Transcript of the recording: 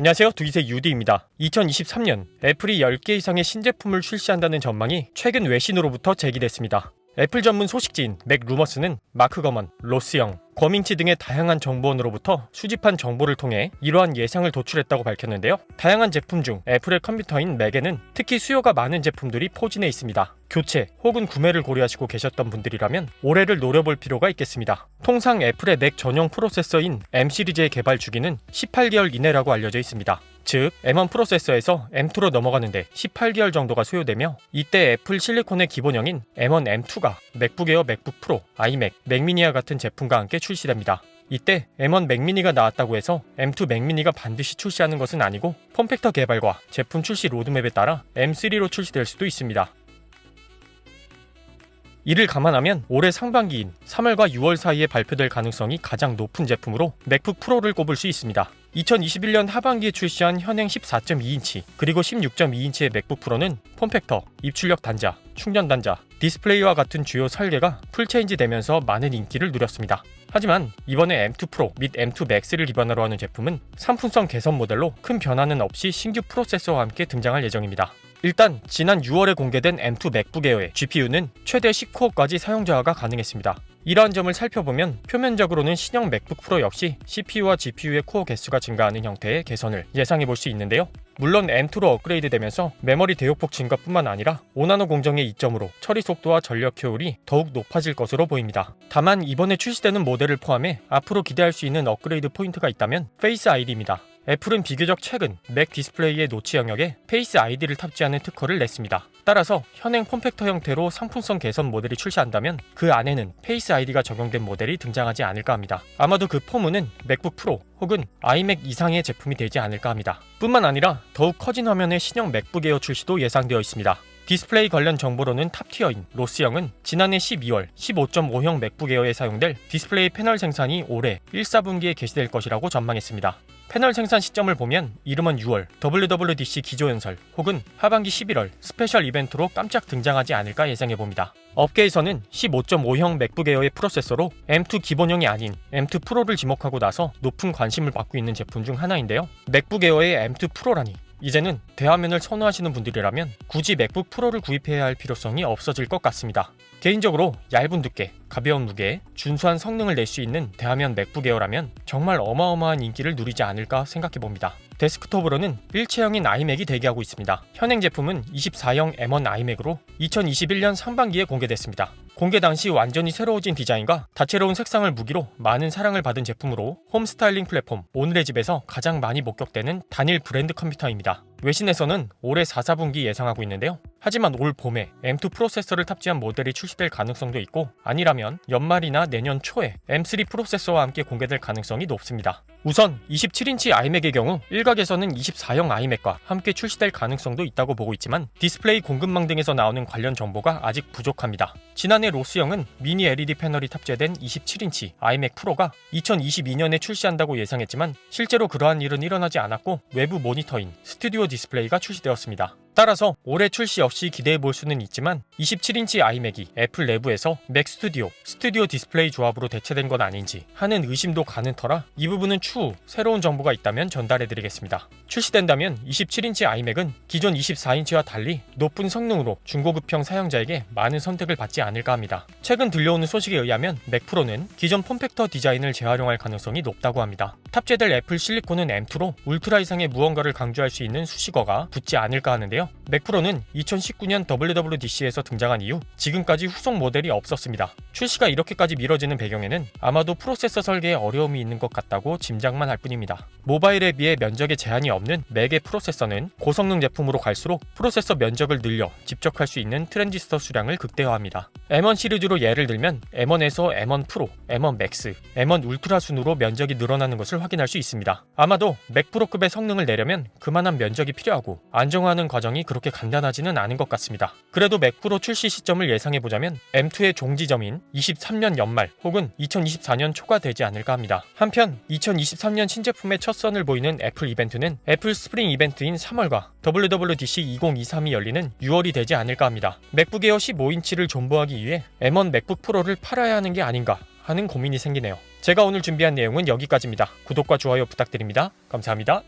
안녕하세요, 두기세 유디입니다. 2023년 애플이 10개 이상의 신제품을 출시한다는 전망이 최근 외신으로부터 제기됐습니다. 애플 전문 소식지인 맥루머스는 마크 거먼, 로스 영, 거밍치 등의 다양한 정보원으로부터 수집한 정보를 통해 이러한 예상을 도출했다고 밝혔는데요. 다양한 제품 중 애플의 컴퓨터인 맥에는 특히 수요가 많은 제품들이 포진해 있습니다. 교체 혹은 구매를 고려하시고 계셨던 분들이라면 올해를 노려볼 필요가 있겠습니다. 통상 애플의 맥 전용 프로세서인 M 시리즈의 개발 주기는 18개월 이내라고 알려져 있습니다. 즉, M1 프로세서에서 M2로 넘어가는데 18개월 정도가 소요되며 이때 애플 실리콘의 기본형인 M1 M2가 맥북 에어, 맥북 프로, 아이맥, 맥미니와 같은 제품과 함께 출시됩니다. 이때 M1 맥미니가 나왔다고 해서 M2 맥미니가 반드시 출시하는 것은 아니고 폼팩터 개발과 제품 출시 로드맵에 따라 M3로 출시될 수도 있습니다. 이를 감안하면 올해 상반기인 3월과 6월 사이에 발표될 가능성이 가장 높은 제품으로 맥북 프로를 꼽을 수 있습니다. 2021년 하반기에 출시한 현행 14.2인치 그리고 16.2인치의 맥북 프로는 폼팩터, 입출력 단자, 충전 단자, 디스플레이와 같은 주요 설계가 풀체인지 되면서 많은 인기를 누렸습니다. 하지만 이번에 M2 프로 및 M2 맥스를 기반으로 하는 제품은 상품성 개선 모델로 큰 변화는 없이 신규 프로세서와 함께 등장할 예정입니다. 일단 지난 6월에 공개된 M2 맥북 에어의 GPU는 최대 10코어까지 사용 저하가 가능했습니다. 이러한 점을 살펴보면 표면적으로는 신형 맥북 프로 역시 CPU와 GPU의 코어 개수가 증가하는 형태의 개선을 예상해 볼 수 있는데요. 물론 M2로 업그레이드 되면서 메모리 대용폭 증가뿐만 아니라 5나노 공정의 이점으로 처리 속도와 전력 효율이 더욱 높아질 것으로 보입니다. 다만 이번에 출시되는 모델을 포함해 앞으로 기대할 수 있는 업그레이드 포인트가 있다면 페이스 아이디입니다. 애플은 비교적 최근 맥 디스플레이의 노치 영역에 페이스 아이디를 탑재하는 특허를 냈습니다. 따라서 현행 폼팩터 형태로 상품성 개선 모델이 출시한다면 그 안에는 페이스 아이디가 적용된 모델이 등장하지 않을까 합니다. 아마도 그 폼은 맥북 프로 혹은 아이맥 이상의 제품이 되지 않을까 합니다. 뿐만 아니라 더욱 커진 화면의 신형 맥북 에어 출시도 예상되어 있습니다. 디스플레이 관련 정보로는 탑티어인 로스영은 지난해 12월 15.5형 맥북 에어에 사용될 디스플레이 패널 생산이 올해 1, 4분기에 개시될 것이라고 전망했습니다. 패널 생산 시점을 보면 이르면 6월 WWDC 기조연설 혹은 하반기 11월 스페셜 이벤트로 깜짝 등장하지 않을까 예상해봅니다. 업계에서는 15.5형 맥북 에어의 프로세서로 M2 기본형이 아닌 M2 프로를 지목하고 나서 높은 관심을 받고 있는 제품 중 하나인데요. 맥북 에어의 M2 프로라니 이제는 대화면을 선호하시는 분들이라면 굳이 맥북 프로를 구입해야 할 필요성이 없어질 것 같습니다. 개인적으로 얇은 두께, 가벼운 무게, 준수한 성능을 낼 수 있는 대화면 맥북 에어라면 정말 어마어마한 인기를 누리지 않을까 생각해봅니다. 데스크톱으로는 일체형인 아이맥이 대기하고 있습니다. 현행 제품은 24형 M1 아이맥으로 2021년 상반기에 공개됐습니다. 공개 당시 완전히 새로워진 디자인과 다채로운 색상을 무기로 많은 사랑을 받은 제품으로 홈 스타일링 플랫폼 오늘의 집에서 가장 많이 목격되는 단일 브랜드 컴퓨터입니다. 외신에서는 올해 4, 4분기 예상하고 있는데요. 하지만 올 봄에 M2 프로세서를 탑재한 모델이 출시될 가능성도 있고 아니라면 연말이나 내년 초에 M3 프로세서와 함께 공개될 가능성이 높습니다. 우선 27인치 아이맥의 경우 일각에서는 24형 아이맥과 함께 출시될 가능성도 있다고 보고 있지만 디스플레이 공급망 등에서 나오는 관련 정보가 아직 부족합니다. 지난해 로스영은 미니 LED 패널이 탑재된 27인치 아이맥 프로가 2022년에 출시한다고 예상했지만 실제로 그러한 일은 일어나지 않았고 외부 모니터인 스튜디오 디스플레이가 출시되었습니다. 따라서 올해 출시 역시 기대해 볼 수는 있지만 27인치 아이맥이 애플 내부에서 맥 스튜디오, 스튜디오 디스플레이 조합으로 대체된 건 아닌지 하는 의심도 가는 터라 이 부분은 추후 새로운 정보가 있다면 전달해 드리겠습니다. 출시된다면 27인치 아이맥은 기존 24인치와 달리 높은 성능으로 중고급형 사용자에게 많은 선택을 받지 않을까 합니다. 최근 들려오는 소식에 의하면 맥 프로는 기존 폼팩터 디자인을 재활용할 가능성이 높다고 합니다. 탑재될 애플 실리콘은 M2로 울트라 이상의 무언가를 강조할 수 있는 수식어가 붙지 않을까 하는데요. 맥 프로는 2019년 WWDC에서 등장한 이후 지금까지 후속 모델이 없었습니다. 출시가 이렇게까지 미뤄지는 배경에는 아마도 프로세서 설계에 어려움이 있는 것 같다고 짐작만 할 뿐입니다. 모바일에 비해 면적에 제한이 없는 맥의 프로세서는 고성능 제품으로 갈수록 프로세서 면적을 늘려 집적할 수 있는 트랜지스터 수량을 극대화합니다. M1 시리즈로 예를 들면 M1에서 M1 프로, M1 맥스, M1 울트라 순으로 면적이 늘어나는 것을 확인할 수 있습니다. 아마도 맥 프로급의 성능을 내려면 그만한 면적이 필요하고 안정화하는 과정이 그렇게 간단하지는 않은 것 같습니다. 그래도 맥 프로 출시 시점을 예상해보자면 M2의 종지점인 23년 연말 혹은 2024년 초가 되지 않을까 합니다. 한편 2023년 신제품의 첫 선을 보이는 애플 이벤트는 애플 스프링 이벤트인 3월과 WWDC 2023이 열리는 6월이 되지 않을까 합니다. 맥북 에어 15인치를 존버하기 위해 M1 맥북 프로를 팔아야 하는 게 아닌가 하는 고민이 생기네요. 제가 오늘 준비한 내용은 여기까지입니다. 구독과 좋아요 부탁드립니다. 감사합니다.